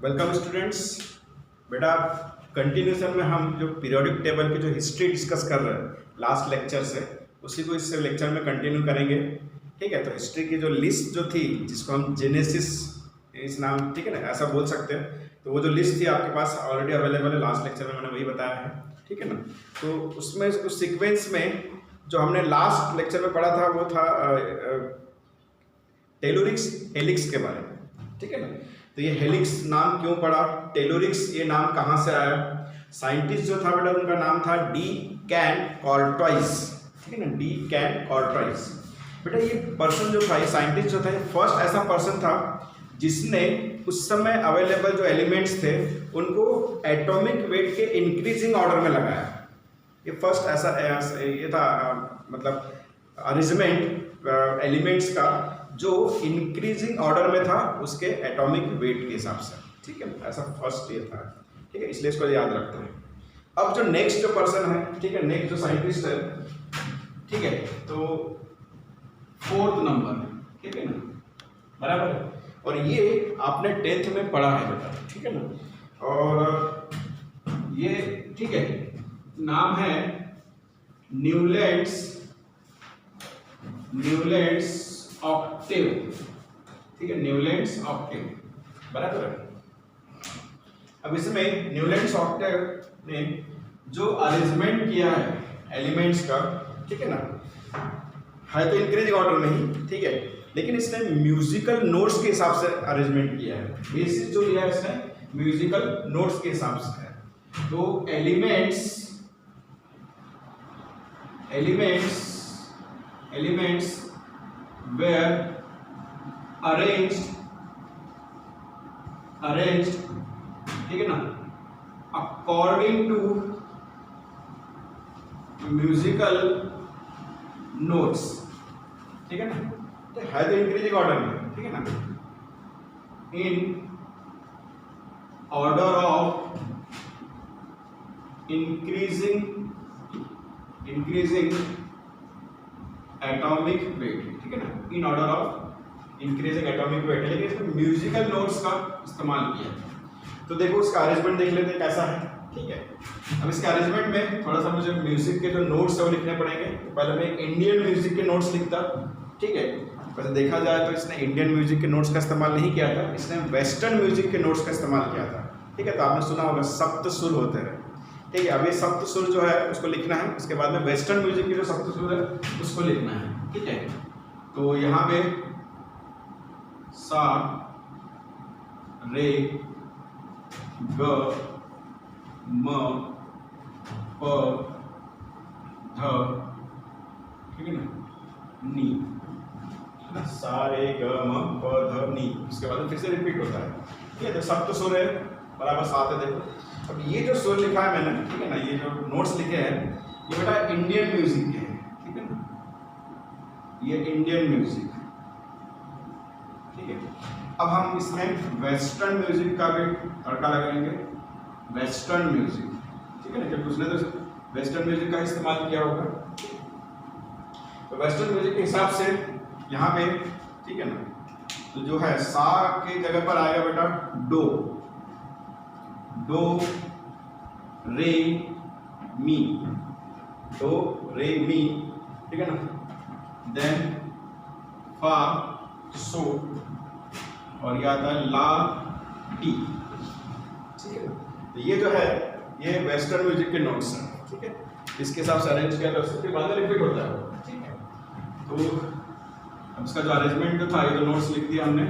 Welcome students. बेटा continuation में हम जो पीरियोडिक टेबल की जो हिस्ट्री डिस्कस कर रहे हैं लास्ट लेक्चर से, उसी को इस लेक्चर में कंटिन्यू करेंगे। ठीक है, तो हिस्ट्री की जो लिस्ट जो थी, जिसको हम जेनेसिस इस नाम, ठीक है ना, ऐसा बोल सकते हैं, तो वो जो लिस्ट थी आपके पास ऑलरेडी अवेलेबल है। लास्ट लेक्चर में मैंने वही बताया है, ठीक है ना। तो उसमें उस सीक्वेंस में जो हमने लास्ट लेक्चर में पढ़ा था वो था टेलोरिक्स हेलिक्स के बारे में, ठीक है ना। तो ये हेलिक्स नाम क्यों पड़ा, टेलोरिक्स ये नाम कहाँ से आया। साइंटिस्ट जो था बेटा उनका नाम था डी कैन कॉर्टवाइस, ठीक है ना, डी कैन कॉर्टवाइस। बेटा ये पर्सन जो था, ये साइंटिस्ट जो था, ये फर्स्ट ऐसा पर्सन था जिसने उस समय अवेलेबल जो एलिमेंट्स थे उनको एटॉमिक वेट के इंक्रीजिंग ऑर्डर में लगाया। ये फर्स्ट ऐसा ये था मतलब अरेंजमेंट एलिमेंट्स का जो इंक्रीजिंग ऑर्डर में था उसके एटॉमिक वेट के हिसाब से, ठीक है, ऐसा फर्स्ट ये था, ठीक है, इसलिए इसको याद रखते हैं। अब जो नेक्स्ट जो पर्सन है, ठीक है, नेक्स्ट जो साइंटिस्ट है, ठीक है, तो फोर्थ नंबर, ठीक है ना, बराबर है। और ये आपने 10th में पढ़ा है बेटा, ठीक है ना। और ये, ठीक है, नाम है न्यूलैंड्स ऑक्टेव, ठीक है, न्यूलैंड्स ऑक्टेव, बराबर है। अब इसमें न्यूलैंड्स ऑक्टेव ने जो अरेंजमेंट किया है एलिमेंट्स का, ठीक है ना, है तो इंक्रीजिंग ऑर्डर में ही, ठीक है, लेकिन इसने म्यूजिकल नोट्स के हिसाब से अरेंजमेंट किया है। बेसिस जो लिया है इसने म्यूजिकल नोट्स के हिसाब से है। तो एलिमेंट्स were arranged, ठीक है ना, according to musical notes, ठीक है ना, तो है तो इंक्रीजिंग ऑर्डर में, ठीक है ना, in order of increasing atomic weight, ठीक है ना, in order of increasing atomic weight, लेकिन इसमें म्यूजिकल नोट्स का इस्तेमाल किया। तो देखो इसका अरेंजमेंट देख लेते हैं कैसा है, ठीक है। अब इसके अरेंजमेंट में थोड़ा सा मुझे म्यूजिक के जो नोट्स है वो लिखने पड़ेंगे। तो पहले मैं इंडियन म्यूजिक के नोट्स लिखता, ठीक है। वैसे देखा जाए तो इसने इंडियन म्यूजिक के नोट्स का इस्तेमाल नहीं किया था, इसने वेस्टर्न म्यूजिक के नोट्स का इस्तेमाल किया था, ठीक है। तो आपने सुना होगा सप्त सुर होते हैं, ठीक है। अब ये सप्त सुर जो है उसको लिखना है, उसके बाद में वेस्टर्न म्यूजिक की जो सप्त सुर है उसको लिखना है, ठीक है। तो यहाँ पे सा रे ग म प ध, ठीक है ना, नी, सा रे ग म प ध नी, उसके बाद में फिर से रिपीट होता है, ठीक है। तो सप्त सुर है, बराबर साथ है। देखो अब ये जो सुर लिखा है मैंने, ठीक है ना, ये जो नोट्स लिखे हैं ये बेटा इंडियन म्यूजिक के हैं, ठीक है ना, ये इंडियन म्यूजिक, ठीक है। अब हम इसमें वेस्टर्न म्यूजिक का भी तड़का लगाएंगे, वेस्टर्न म्यूजिक, ठीक है ना, जब उसने तो वेस्टर्न म्यूजिक का इस्तेमाल किया होगा। तो वेस्टर्न म्यूजिक के हिसाब से यहाँ पे, ठीक है ना, तो जो है सा के जगह पर आएगा बेटा डो, डो रे मी, डो रे मी, ठीक है ना, देन फा सो, और ये आता है ला टी, ठीक है। तो ये जो है ये वेस्टर्न म्यूजिक के नोट्स हैं, ठीक है। इसके हिसाब से अरेंज किया तो उसके बाद रिपीट होता है, ठीक है। तो अब इसका जो अरेंजमेंट जो था, ये जो नोट्स लिख दिया हमने,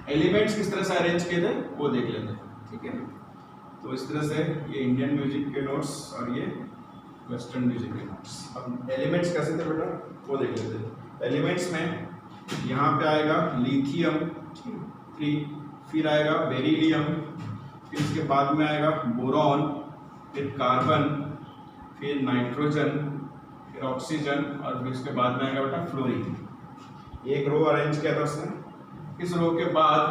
एलिमेंट्स किस तरह से अरेंज किए थे वो देख लेते हैं, ठीक है। तो इस तरह से ये इंडियन म्यूजिक के नोट्स और ये वेस्टर्न म्यूजिक के नोट्स। अब एलिमेंट्स कैसे थे बेटा वो देख लेते हैं। एलिमेंट्स में यहाँ पे आएगा लिथियम, फिर आएगा बेरिलियम, फिर इसके बाद में आएगा बोरॉन, फिर कार्बन, फिर नाइट्रोजन, फिर ऑक्सीजन, और फिर इसके बाद में आएगा बेटा फ्लोरीन। एक रो अरेंज किया था उसने। इस रो के बाद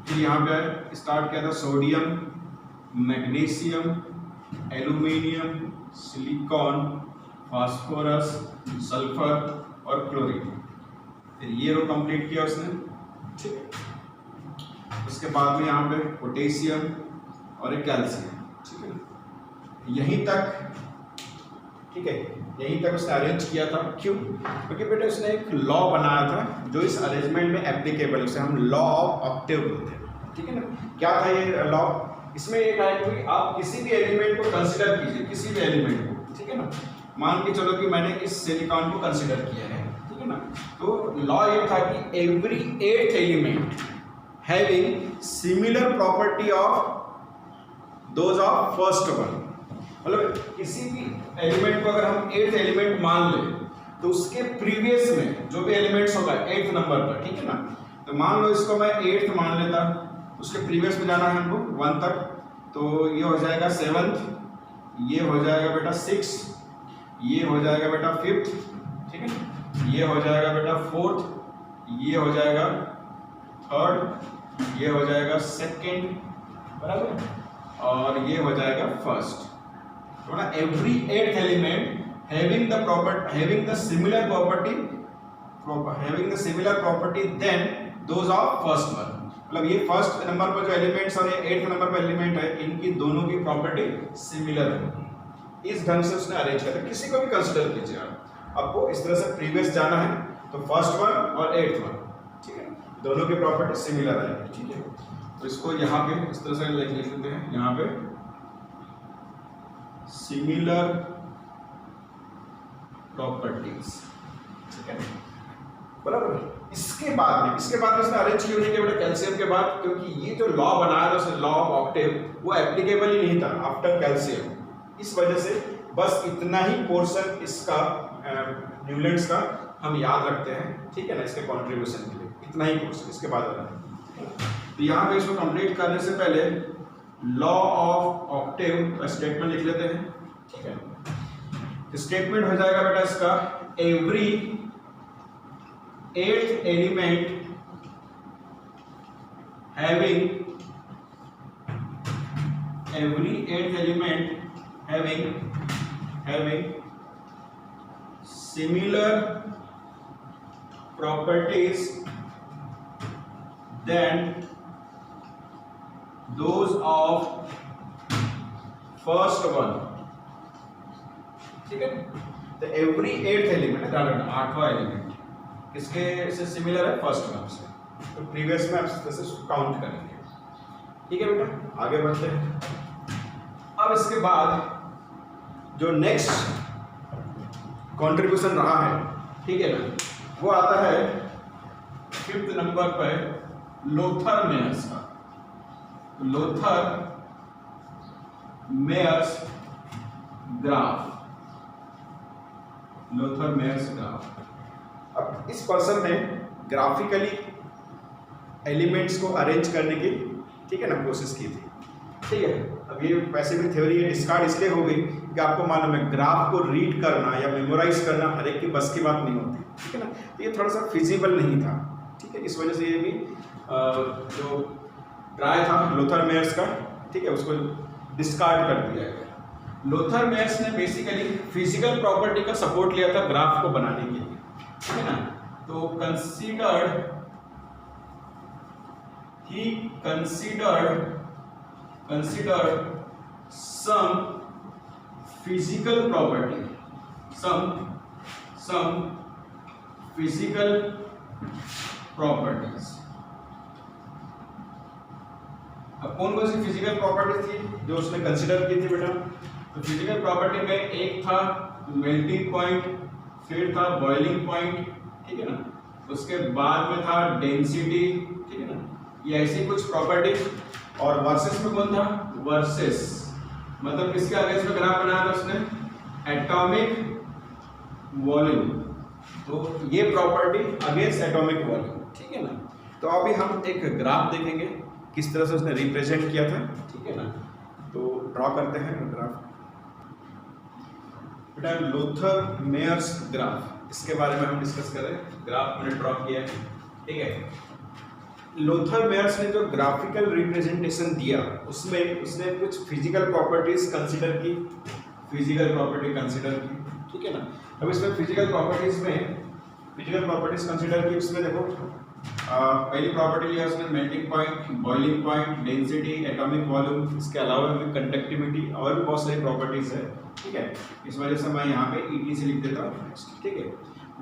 फिर यहाँ पे स्टार्ट किया था sodium, magnesium, aluminium, silicon, phosphorus, sulphur और क्लोरीन। फिर ये रो कंप्लीट किया उसने, ठीक है। उसके बाद में यहाँ पे पोटेशियम और एक कैल्शियम, ठीक है, यहीं तक, ठीक है, यहीं तक उसने अरेंज किया था। क्यों? क्योंकि बेटा उसने एक लॉ बनाया था जो इस अरेंजमेंट में एप्लीकेबल, उसे हम लॉ ऑफ ऑक्टेव बोलते हैं, ठीक है ना। क्या था ये लॉ? इसमें एक है कि आप किसी भी एलिमेंट को कंसिडर कीजिए, किसी भी एलिमेंट को, ठीक है ना। मान के चलो कि मैंने इस सिलिकॉन को कंसिडर किया है, ठीक है ना। तो लॉ ये था कि every 8th element having similar property of those of first one, मतलब किसी भी एलिमेंट को अगर हम 8th एलिमेंट मान ले तो उसके प्रीवियस में जो भी एलिमेंट्स होगा 8th नंबर पर, ठीक है ना। तो मान लो इसको मैं 8th मान लेता, उसके प्रीवियस में जाना है हमको 1 तक, तो ये हो जाएगा 7th, ये हो जाएगा बेटा 6th, ये हो जाएगा बेटा 5th, ठीक है, ये हो जाएगा बेटा 4th, ये हो जाएगा 3rd, ये हो जाएगा 2nd, बराबर, और ये हो जाएगा 1st। तो ना every 8th element having the similar property then those of first one, मतलब ये फर्स्ट नंबर पर जो एलिमेंट्स और ये 8th नंबर पर एलिमेंट है, इनकी दोनों की प्रॉपर्टी सिमिलर होगी। इस ढंग से उसने अरेंज किया था। किसी को भी कंसीडर कीजिए आपको इस तरह से प्रीवियस जाना है तो फर्स्ट वन और 8th वन, ठीक है, दोनों की प्रॉपर्टी सिमिलर आएगी, ठीक है। तो इसको यहाँ पे इस तरह से लिख लेते हैं, यहाँ पे सिमिलर प्रॉपर्टीज, ठीक है, बराबर। इसके बाद में इसने अरेंज क्यों नहीं किया बेटा कैल्शियम के बाद? क्योंकि ये जो लॉ बनाया था उसने, लॉ ऑफ ऑक्टेव, वो एप्लीकेबल ही नहीं था आफ्टर कैल्शियम। इस वजह से बस इतना ही पोर्शन इसका न्यूलैंड्स का हम याद रखते हैं, ठीक है ना, इसके कंट्रीब्यूशन के लिए इतना ही पोर्शन, इसके बाद वाला। तो यहाँ पे इसको कंप्लीट करने से पहले लॉ ऑफ ऑक्टेव का स्टेटमेंट लिख लेते हैं, ठीक है। स्टेटमेंट हो जाएगा बेटा इसका, every 8th element having similar properties than those of first one, ठीक है। तो एवरी 8th एलिमेंट, ध्यान रखना 8वां एलिमेंट किसके से सिमिलर है? फर्स्ट वन से। तो प्रीवियस में आप इस तरह से काउंट करेंगे, ठीक है बेटा। आगे बढ़ते हैं। अब इसके बाद जो नेक्स्ट कंट्रीब्यूशन रहा है, ठीक है ना, वो आता है 5th नंबर पर लोथर मेयर्स का। Lothar Meyers graph, Lothar Meyers graph. अब इस पर्सन ने ग्राफिकली एलिमेंट्स को अरेंज करने की, ठीक है ना, कोशिश की थी, ठीक है। अब ये वैसे भी थ्योरी है, डिस्कार्ड इसलिए हो गई कि आपको मालूम है ग्राफ को रीड करना या मेमोराइज करना हर एक की बस की बात नहीं होती, ठीक है ना। तो ये थोड़ा सा फिजिबल नहीं था, ठीक है। इस वजह से ये भी जो ट्राई था लोथर मेयर्स का, ठीक है, उसको डिस्कार्ड कर दिया गया। लोथर मेयर्स ने बेसिकली फिजिकल प्रॉपर्टी का सपोर्ट लिया था ग्राफ को बनाने के लिए, ठीक है ना। तो he considered some physical properties। अब कौन कौन सी फिजिकल प्रॉपर्टीज थी जो उसने कंसिडर की थी बेटा? तो फिजिकल प्रॉपर्टी में एक था मेल्टिंग पॉइंट, फिर था बॉइलिंग पॉइंट, ठीक है ना, उसके बाद में था डेंसिटी, ठीक है ना, ये ऐसी कुछ प्रॉपर्टी। और वर्सेस में कौन था? वर्सेस मतलब किसके अगेंस्ट में ग्राफ बनाया था उसने? Atomic volume. तो ये प्रॉपर्टी अगेंस्ट एटॉमिक वॉल्यूम, ठीक है ना। तो अभी हम एक ग्राफ देखेंगे किस तरह से उसने रिप्रेजेंट किया था, ठीक है ना। तो ड्रॉ करते हैं ग्राफ बेटा, लोथर मेयर्स ग्राफ, इसके बारे में हम डिस्कस करें। ग्राफ मैंने ड्रॉ किया है, ठीक है। लोथर मेयर्स ने जो ग्राफिकल रिप्रेजेंटेशन दिया उसमें उसने कुछ फिजिकल प्रॉपर्टीज कंसीडर की, ठीक है ना। अब इसमें फिजिकल प्रॉपर्टीज कंसीडर की, उसमें देखो पहली प्रॉपर्टी लिया उसने melting point, boiling point, density, atomic volume, इसके अलावा भी कंडक्टिविटी और भी बहुत सारी प्रॉपर्टीज है, ठीक है। इस वजह से मैं यहाँ पे ET से लिख देता हूँ, ठीक है।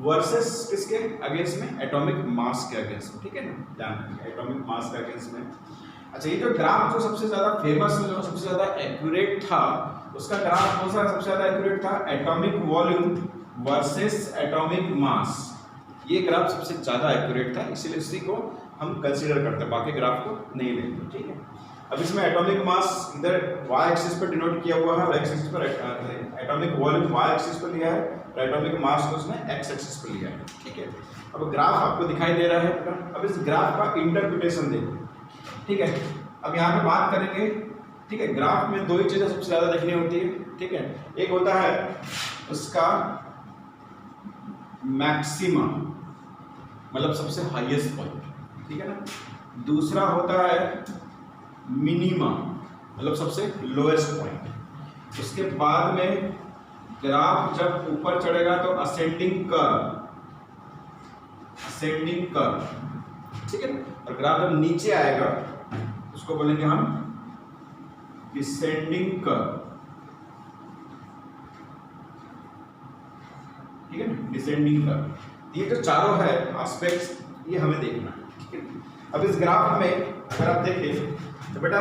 वर्सेस किसके अगेंस्ट में? एटॉमिक मास के अगेंस्ट में, ठीक है ना, ध्यान रखिए एटॉमिक मास के अगेंस्ट में। अच्छा, ये जो ग्राफ जो सबसे ज्यादा फेमस, जो सबसे ज्यादा एक्यूरेट था, उसका ग्राफ कौन सा सबसे ज्यादा एक्यूरेट था? Atomic volume versus atomic mass. ये ग्राफ सबसे ज्यादा एक्यूरेट था, इसलिए इसी को हम कंसीडर करते हैं, बाकी ग्राफ को नहीं लेते, ठीक है। अब इसमें एटॉमिक मास इधर y एक्सिस पर डिनोट किया हुआ है और x एक्सिस पर एटॉमिक वॉल्यूम y एक्सिस पर लिया है और एटॉमिक मास को उसने x एक्सिस पर लिया है, ठीक है। अब ग्राफ आपको दिखाई दे रहा है, अब इस ग्राफ का इंटरप्रिटेशन देखो, ठीक है। अब यहाँ पे बात करेंगे, ठीक है। ग्राफ में दो ही चीजें सबसे ज्यादा देखनी होती है, ठीक है। एक होता है उसका मैक्सिमा, मतलब सबसे हाईएस्ट पॉइंट, ठीक है ना। दूसरा होता है मिनिमा, मतलब सबसे लोएस्ट पॉइंट। उसके बाद में ग्राफ जब ऊपर चढ़ेगा तो असेंडिंग कर्व, असेंडिंग कर्व, ठीक है। और ग्राफ जब नीचे आएगा उसको बोलेंगे हम डिसेंडिंग कर्व, ठीक है ना, डिसेंडिंग कर्व। ये जो चारों है एस्पेक्ट्स, ये हमें देखना है, ठीक है। अब इस ग्राफ में अगर आप देखें तो बेटा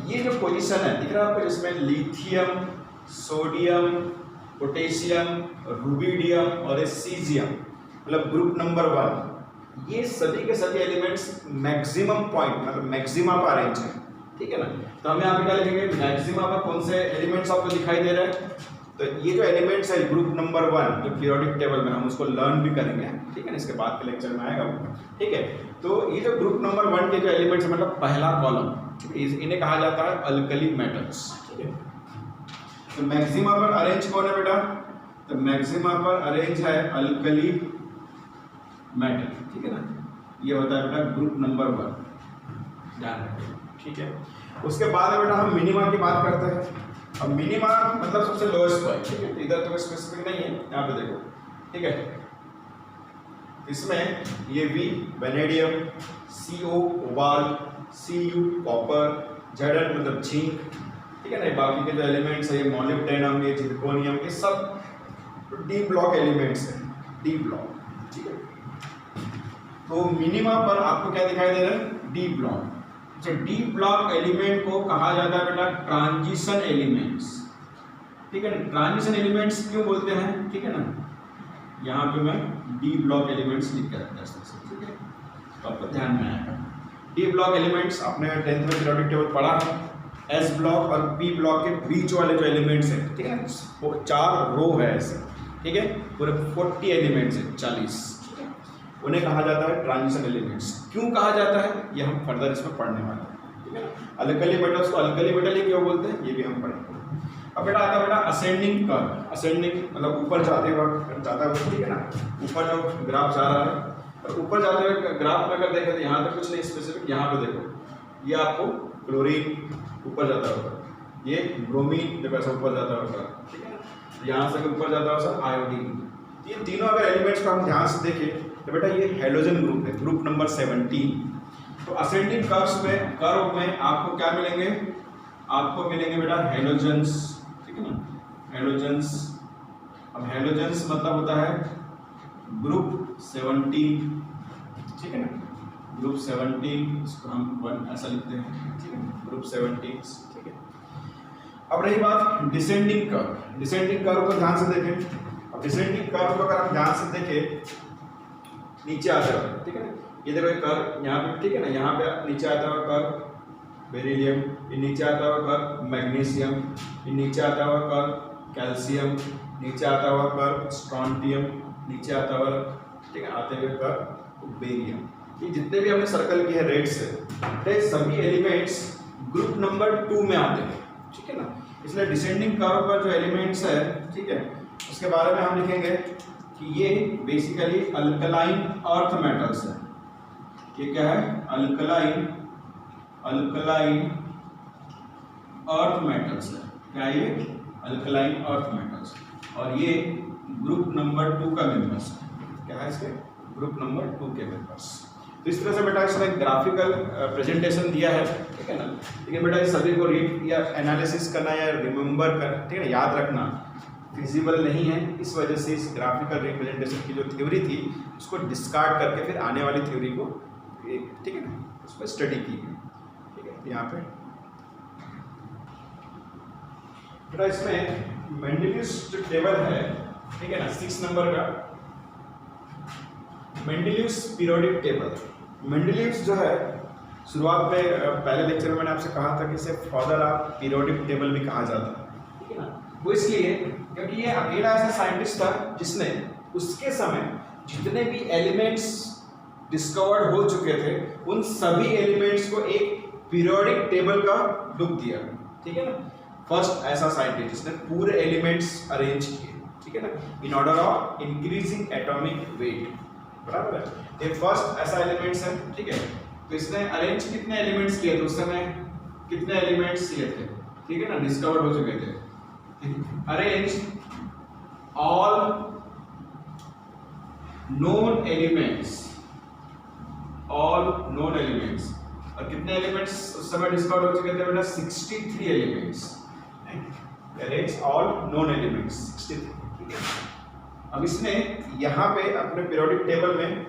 ये जो पोजीशन है दिख रहा है आपको, जिसमें लिथियम, सोडियम, पोटेशियम, रुबिडियम और सीजियम, मतलब ग्रुप नंबर 1, ये सभी के सभी एलिमेंट्स मैक्सिमम पॉइंट, मतलब मैक्सिमा पर अरेंज है, ठीक है ना। तो हम यहाँ पे क्या लिखेंगे? मैक्सिमा पर कौन से एलिमेंट्स आपको दिखाई दे रहे हैं? तो ये जो एलिमेंट्स है ग्रुप नंबर 1 जो पीरियोडिक टेबल में, हम उसको लर्न भी करेंगे, ठीक है ना, इसके बाद के लेक्चर में आएगा, ठीक है। तो ये जो ग्रुप नंबर 1 के जो एलिमेंट्स, मतलब पहला कॉलम, इन्हें कहा जाता है अल्कली मेटल्स, ठीक है। तो मैक्सिमा पर अरेंज कौन है बेटा? तो मैक्सिमा पर अरेंज है अल्कली मेटल, ठीक है ना। ये होता है बेटा ग्रुप नंबर 1, ध्यान रखिए, ठीक है। उसके बाद में बेटा हम मिनिमा की बात करते हैं। अब मिनिमा मतलब सबसे लोएस्ट पॉइंट, ठीक है। इधर तो स्पेसिफिक नहीं है, यहाँ पे देखो, ठीक है। इसमें ये V vanadium, CO cobalt, Cu copper, Zn मतलब जिंक, ठीक है ना। बाकी के जो एलिमेंट्स है, ये मोलिब्डेनम, ये जिरकोनियम, ये सब डी ब्लॉक एलिमेंट्स हैं, डी ब्लॉक, ठीक है। तो मिनिमा पर आपको क्या दिखाई दे रहा है? D block. D block element को कहा जाता है बेटा ट्रांजिशन एलिमेंट्स, ठीक है ना। ट्रांजिशन एलिमेंट्स क्यों बोलते हैं, ठीक है ना। यहाँ पे मैं डी ब्लॉक एलिमेंट्स लिख के रखता हूँ, ठीक है, तो आपको ध्यान में आएगा। डी ब्लॉक एलिमेंट्स आपने 10th में पीरियोडिक टेबल पढ़ा है। एस ब्लॉक और पी ब्लॉक के बीच वाले जो एलिमेंट्स हैं, ठीक है ना, वो 4 रो है ऐसे, ठीक है, पूरे 40 एलिमेंट्स हैं, 40, उन्हें कहा जाता है ट्रांजिशन एलिमेंट्स। क्यों कहा जाता है ये हम फर्दर इसमें पढ़ने वाले हैं, ठीक है ना। अल्कली मेटल्स को अल्कली मेटल ही क्यों बोलते हैं ये भी हम पढ़ेंगे। अब बेटा आता है बेटा असेंडिंग कर्व। असेंडिंग मतलब ऊपर जाते वक्त जाता है, ठीक है ना, ऊपर जो ग्राफ जा रहा है, और ऊपर जाते हुए ग्राफ में अगर देखें तो यहाँ पे कुछ नहीं स्पेसिफिक, यहाँ पे देखो ये आपको क्लोरीन ऊपर जाता होगा, ये ब्रोमीन जब ऐसा ऊपर जाता होगा, ठीक है, यहाँ से ऊपर जाता होगा आयोडीन। ये तीनों अगर एलिमेंट्स को हम ध्यान से देखें तो बेटा ये हेलोजन ग्रुप है, ग्रुप नंबर 17। तो असेंडिंग कर्व में आपको क्या मिलेंगे? आपको मिलेंगे बेटा हेलोजन्स, ठीक है ना, हेलोजन्स। अब हेलोजन्स मतलब होता है ग्रुप 17, ठीक है ना, ग्रुप 17, इसको हम 1 ऐसा लिखते हैं, ठीक है, ग्रुप 17, ठीक है। अब रही बात डिसेंडिंग कर्व। डिसेंडिंग कर्व को ध्यान से देखें। अब डिसेंडिंग कर्व को अगर हम ध्यान से देखें नीचे आता है, ठीक है ना, ये देखो एक कर्व यहाँ पे, ठीक है ना, यहाँ पे नीचे आता हुआ कर्व बेरिलियम, ये नीचे आता हुआ कर्व मैग्नीशियम, ये नीचे आता हुआ कर्व कैल्शियम, नीचे आता हुआ कर्व स्ट्रोंटियम, नीचे आता हुआ, ठीक है, आते हुए कर्व बेरियम। ये जितने भी हमने सर्कल किए हैं रेड से, ये सभी एलिमेंट्स ग्रुप नंबर 2 में आते हैं, ठीक है ना। इसलिए डिसेंडिंग कर्व पर जो एलिमेंट्स है, ठीक है, उसके बारे में हम लिखेंगे कि ये बेसिकली अल्कलाइन अर्थ मेटल्स है। ये क्या है? अल्कलाइन अर्थ मेटल्स है। क्या ये? Alkaline earth metals. और ये ग्रुप नंबर 2 का मेंबर्स है। क्या है इसके? ग्रुप नंबर 2 के मेंबर्स। तो इस तरह से बेटा इसमें ग्राफिकल प्रेजेंटेशन दिया है, ठीक है ना। लेकिन बेटा इस सभी को रीड या एनालिसिस करना या रिमेंबर कर, ठीक है ना, याद रखना फिजिबल नहीं है। इस वजह से इस ग्राफिकल रिप्रेजेंटेशन की जो थ्योरी थी उसको डिस्कार्ड करके फिर आने वाली थ्योरी को, ठीक है ना, उस पर स्टडी की गई, ठीक है। यहाँ पे बेटा इसमें मेंडेलियस जो टेबल है, ठीक है ना, 6 नंबर का मेंडेलियस पीरियोडिक टेबल। मेंडेलियस जो है शुरुआत में पहले लेक्चर में मैंने आपसे कहा था कि इसे फादर ऑफ पीरियोडिक टेबल भी कहा जाता है, ठीक है ना। वो इसलिए क्योंकि ये अकेला ऐसा साइंटिस्ट था जिसने उसके समय जितने भी एलिमेंट्स डिस्कवर्ड हो चुके थे उन सभी एलिमेंट्स को एक पीरियोडिक टेबल का लुक दिया, ठीक है ना। फर्स्ट ऐसा साइंटिस्ट जिसने पूरे एलिमेंट्स अरेंज किए, ठीक है ना, in order of increasing atomic weight, बराबर है। ये फर्स्ट ऐसा एलिमेंट्स है, ठीक है। तो इसने अरेंज कितने एलिमेंट्स किए थे उस समय, कितने एलिमेंट्स किए थे, ठीक है ना, डिस्कवर्ड हो चुके थे। Arrange all known elements, all known elements, और कितने एलिमेंट्स उस समय डिस्कवर्ड हो चुके थे बेटा, 63 elements. Arrange all known elements 63, ठीक है। अब इसने यहाँ पे अपने पीरियोडिक टेबल में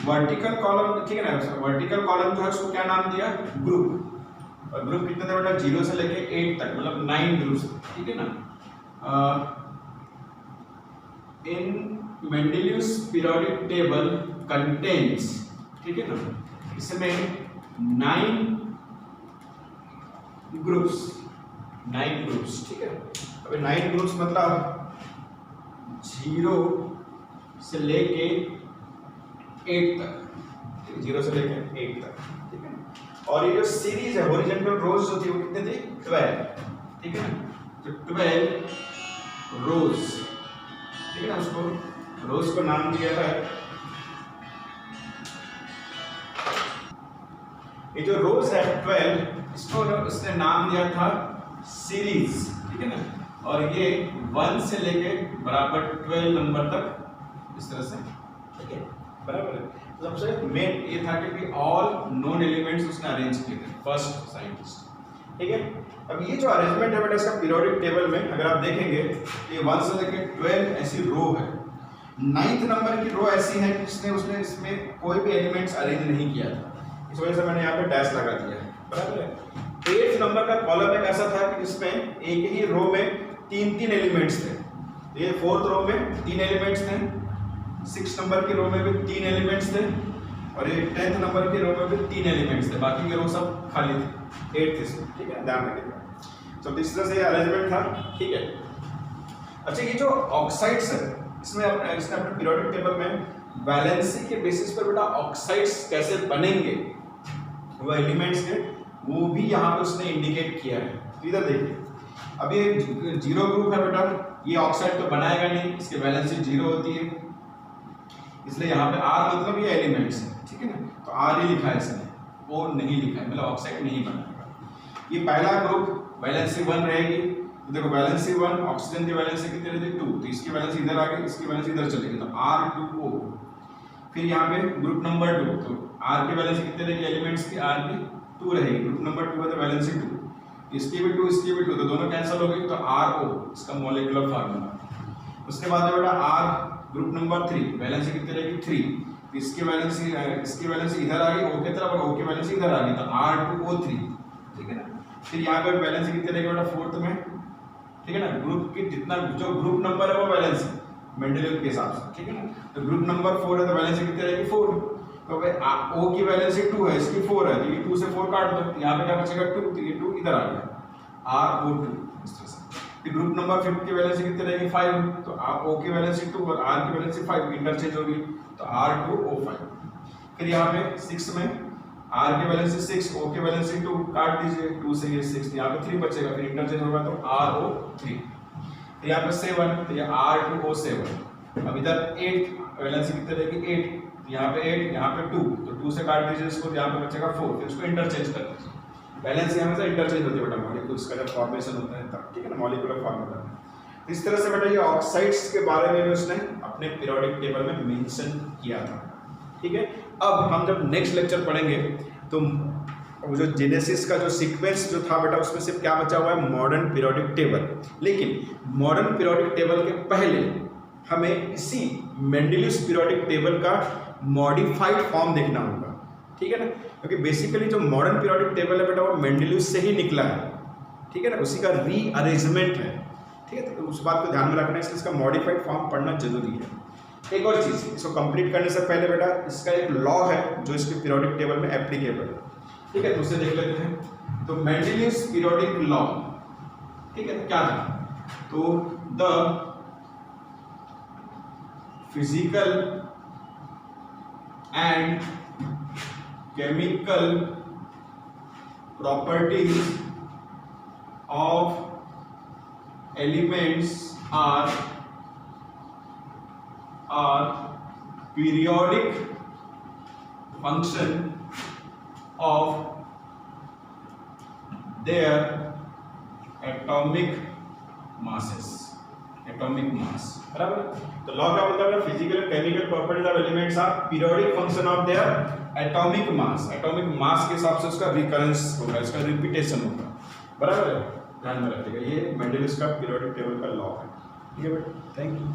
वर्टिकल कॉलम, ठीक है ना, वर्टिकल कॉलम जो है उसको क्या नाम दिया, ग्रुप। और ग्रुप कितने थे बेटा, 0 से लेके 8 तक, मतलब 9 ग्रुप्स, ठीक है ना। इन मेंडेलियस पीरियोडिक टेबल कंटेन्स, ठीक है ना, इसमें 9 ग्रुप्स, 9 ग्रुप्स, ठीक है। अब 9 ग्रुप्स मतलब 0 से लेके 8 तक, 0 से लेके 8 तक, ठीक है। और ये जो सीरीज है हॉरिजॉन्टल रोज जो थी वो कितने थी, 12, ठीक है ना। तो 12 रोज, ठीक है ना, उसको रोज को नाम दिया है, ये जो रोज है 12, इसको इसने नाम दिया था सीरीज, ठीक है ना। और ये 1 से लेके बराबर 12 नंबर तक इस तरह से, ठीक है, बराबर है। तो सबसे मेन ये था कि ऑल नोन एलिमेंट्स उसने अरेंज किए थे, फर्स्ट साइंटिस्ट, ठीक है। अब ये जो अरेंजमेंट है बेटा इसका पीरियोडिक टेबल में अगर आप देखेंगे ये 1 से लेके 12 ऐसी रो है। 9th नंबर की रो ऐसी है जिसने उसने इसमें कोई भी एलिमेंट्स अरेंज नहीं किया था, इस वजह से मैंने यहाँ पे डैश लगा दिया है, बराबर है। 8th नंबर का कॉलम एक ऐसा था कि जिसमें एक ही रो में 3 एलिमेंट्स थे। ये 4th रो में 3 एलिमेंट्स थे, 6 नंबर की रो में भी 3 एलिमेंट्स थे, और ये 10th नंबर की रो में भी 3 एलिमेंट्स थे, बाकी के रो सब खाली थे 8th इसमें, ठीक है, ध्यान रखिएगा। तो इस तरह से अरेंजमेंट था, ठीक है। अच्छा ये जो ऑक्साइड्स है इसमें इसने अपने पीरियोडिक टेबल में वैलेंसी के बेसिस पर बेटा ऑक्साइड्स कैसे बनेंगे वो एलिमेंट्स के, वो भी यहाँ पे उसने इंडिकेट किया है। तो इधर देखिए, अब ये 0 ग्रुप है बेटा, ये ऑक्साइड तो बनाएगा नहीं, इसकी वैलेंसी 0 होती है, इसलिए यहाँ पे R मतलब ये एलिमेंट्स है, ठीक है ना। तो R ही लिखा है इसने, O नहीं लिखा है, मतलब ऑक्साइड नहीं बनाएगा। ये पहला ग्रुप वैलेंसी 1 रहेगी, तो देखो वैलेंसी 1, ऑक्सीजन की वैलेंसी कितनी रहती है 2, तो इसकी वैलेंसी इधर आ गई, इसकी वैलेंसी इधर चलेगी, तो R2O। फिर यहाँ पे ग्रुप नंबर 2, तो R की वैलेंसी कितनी रहेगी एलिमेंट्स की, R की 2 रहेगी, ग्रुप नंबर 2 है तो वैलेंसी 2, इसकी भी 2, इसकी भी 2, तो दोनों कैंसिल हो गई, तो RO इसका मॉलिक्यूलर फार्मूला। उसके बाद बेटा R ग्रुप नंबर 3, वैलेंसी कितनी रहेगी 3, इसकी वैलेंसी इधर आ गई O की तरफ, और O की वैलेंसी इधर आ गई, तो R2O3, ठीक है ना। फिर यहाँ पे वैलेंसी कितनी रहेगी बेटा 4th में, ठीक है ना, ग्रुप की जितना जो ग्रुप नंबर है वो वैलेंसी मेंडेलियन के हिसाब से, ठीक है ना। तो ग्रुप नंबर 4 है तो वैलेंसी कितनी रहेगी 4, तो भाई O की वैलेंसी 2 है, इसकी 4 है, तो ये 2 से 4 काट दो, यहाँ पे क्या बचेगा 2, तो ये 2 इधर आ गया RO2 इस तरह से। फिर ग्रुप नंबर 5 की वैलेंसी कितनी रहेगी 5, तो O की वैलेंसी 2 और R की वैलेंसी 5 इंटरचेंज होगी, तो R2O5। फिर यहाँ पे 6 में R की वैलेंसी 6, O की वैलेंसी 2, काट दीजिए 2 से ये 6, यहाँ पे 3 बचेगा, फिर इंटरचेंज होगा तो RO3। फिर यहाँ पे 7, तो ये R2O7। अब इधर 8 वैलेंसी कितनी रहेगी 8, यहाँ पे 8, यहाँ पे 2, तो 2 से काट दीजिए इसको, यहाँ पे बचेगा 4, फिर इसको इंटरचेंज कर दीजिए। वैलेंसी हमेशा इंटरचेंज होती है बेटा मॉलिक्यूल्स का जब फॉर्मेशन होता है तब, ठीक है ना, मॉलिक्यूलर फार्मूला। तो इस तरह से बेटा ये ऑक्साइड्स के बारे में भी उसने अपने पीरियोडिक टेबल में मेंशन किया था, ठीक है। अब हम जब नेक्स्ट लेक्चर पढ़ेंगे तो वो जो जेनेसिस का जो सीक्वेंस जो था बेटा उसमें सिर्फ क्या बचा हुआ है, मॉडर्न पीरियोडिक टेबल। लेकिन मॉडर्न पीरियोडिक टेबल के पहले हमें इसी मेंडेलियस पीरियोडिक टेबल का मॉडिफाइड फॉर्म देखना होगा, ठीक है ना, क्योंकि बेसिकली जो मॉडर्न पीरियोडिक टेबल है बेटा वो मेंडेलियस से ही निकला है, ठीक है ना, उसी का रीअरेंजमेंट है, ठीक है। तो उस बात को ध्यान में रखना है, इसलिए इसका मॉडिफाइड फॉर्म पढ़ना जरूरी है। एक और चीज़, इसको कंप्लीट करने से पहले बेटा इसका एक लॉ है जो इसके पीरियोडिक टेबल में एप्लीकेबल है, ठीक है, तो उसे देख लेते हैं। तो मेंडेलियस पीरियोडिक लॉ, ठीक है, क्या था, तो the physical and chemical properties of elements are periodic function of their atomic masses, atomic mass, बराबर। तो लॉ क्या बोलता है, physical and chemical properties of elements are periodic function of their atomic mass. Atomic mass के हिसाब से उसका recurrence होगा, इसका रिपीटेशन होगा, बराबर है, ध्यान में रखिएगा। ये मेंडेलियस का पीरियोडिक टेबल का लॉ है, ठीक है बेटा, थैंक यू।